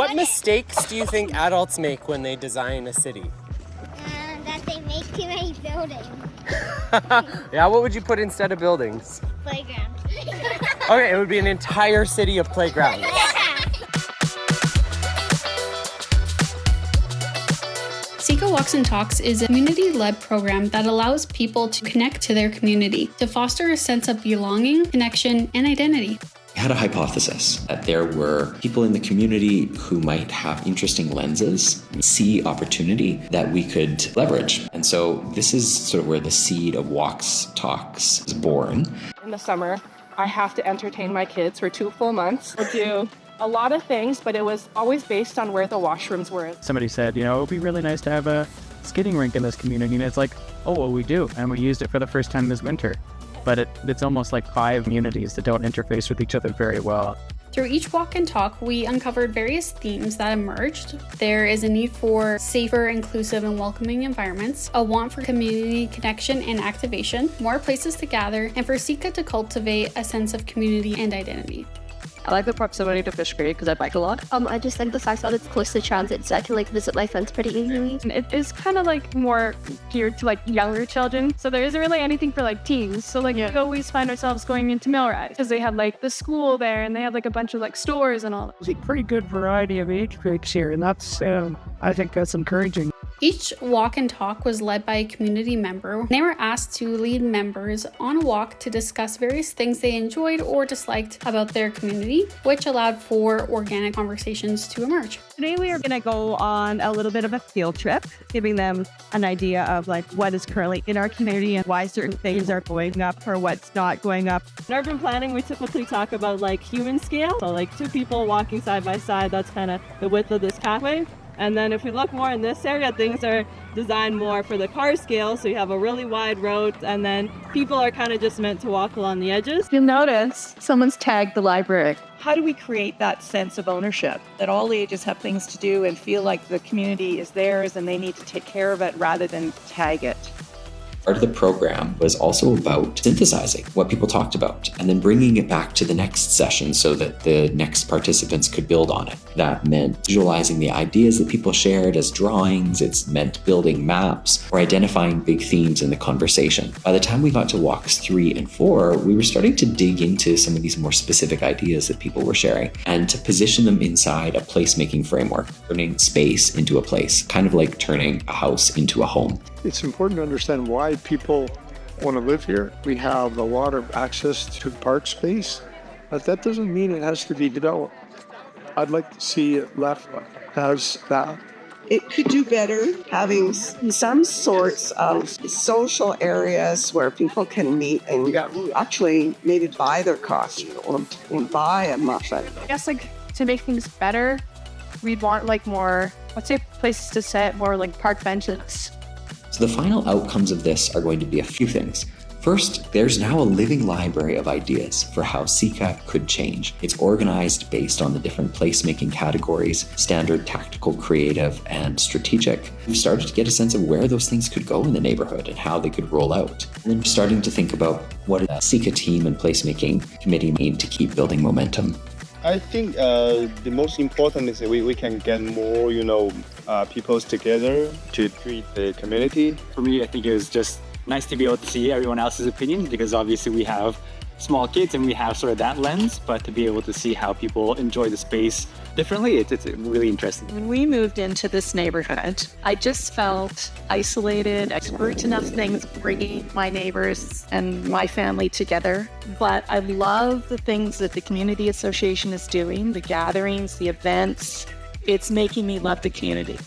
What mistakes do you think adults make when they design a city? That they make too many buildings. Yeah, what would you put instead of buildings? Playground. Okay, it would be an entire city of playgrounds. Sika Walks and Talks is a community-led program that allows people to connect to their community, to foster a sense of belonging, connection, and identity. I had a hypothesis that there were people in the community who might have interesting lenses, see opportunity that we could leverage. And so this is sort of where the seed of Walks Talks is born. In the summer, I have to entertain my kids for 2 full months. We'll do a lot of things, but it was always based on where the washrooms were. Somebody said, it would be really nice to have a skating rink in this community. And it's like, oh, well, we do. And we used it for the first time this winter. But it's almost like 5 communities that don't interface with each other very well. Through each walk and talk, we uncovered various themes that emerged. There is a need for safer, inclusive, and welcoming environments, a want for community connection and activation, more places to gather, and for Sika to cultivate a sense of community and identity. I like the proximity to Fish Creek because I bike a lot. I just like the fact that it's close to transit, so I can visit my friends pretty easily. It is kind of more geared to younger children, so there isn't really anything for teens. So we always find ourselves going into Millrise because they have the school there and they have a bunch of stores and all that. There's a pretty good variety of age groups here, and that's I think that's encouraging. Each walk and talk was led by a community member. They were asked to lead members on a walk to discuss various things they enjoyed or disliked about their community, which allowed for organic conversations to emerge. Today we are going to go on a little bit of a field trip, giving them an idea of what is currently in our community and why certain things are going up or what's not going up. In urban planning, we typically talk about human scale. So 2 people walking side by side, that's kind of the width of this pathway. And then if we look more in this area, things are designed more for the car scale. So you have a really wide road, and then people are kind of just meant to walk along the edges. You'll notice someone's tagged the library. How do we create that sense of ownership, that all ages have things to do and feel like the community is theirs and they need to take care of it rather than tag it? Part of the program was also about synthesizing what people talked about and then bringing it back to the next session so that the next participants could build on it. That meant visualizing the ideas that people shared as drawings. It's meant building maps or identifying big themes in the conversation. By the time we got to walks 3 and 4, we were starting to dig into some of these more specific ideas that people were sharing and to position them inside a placemaking framework, turning space into a place, kind of like turning a house into a home. It's important to understand why people want to live here. We have a lot of access to park space, but that doesn't mean it has to be developed. I'd like to see it left as that. It could do better having some sorts of social areas where people can meet and actually maybe buy their coffee or buy a muffin. I guess to make things better, we'd want more, places to sit, more park benches. So the final outcomes of this are going to be a few things. First, there's now a living library of ideas for how Sika could change. It's organized based on the different placemaking categories: standard, tactical, creative, and strategic. We've started to get a sense of where those things could go in the neighborhood and how they could roll out. And then we're starting to think about what a Sika team and placemaking committee need to keep building momentum. I think the most important is that we can get more, people together to treat the community. For me, I think it was just nice to be able to see everyone else's opinions, because obviously we have small kids and we have sort of that lens, but to be able to see how people enjoy the space differently, it's really interesting. When we moved into this neighborhood, I just felt isolated. I experienced enough things bringing my neighbors and my family together. But I love the things that the community association is doing, the gatherings, the events. It's making me love the community.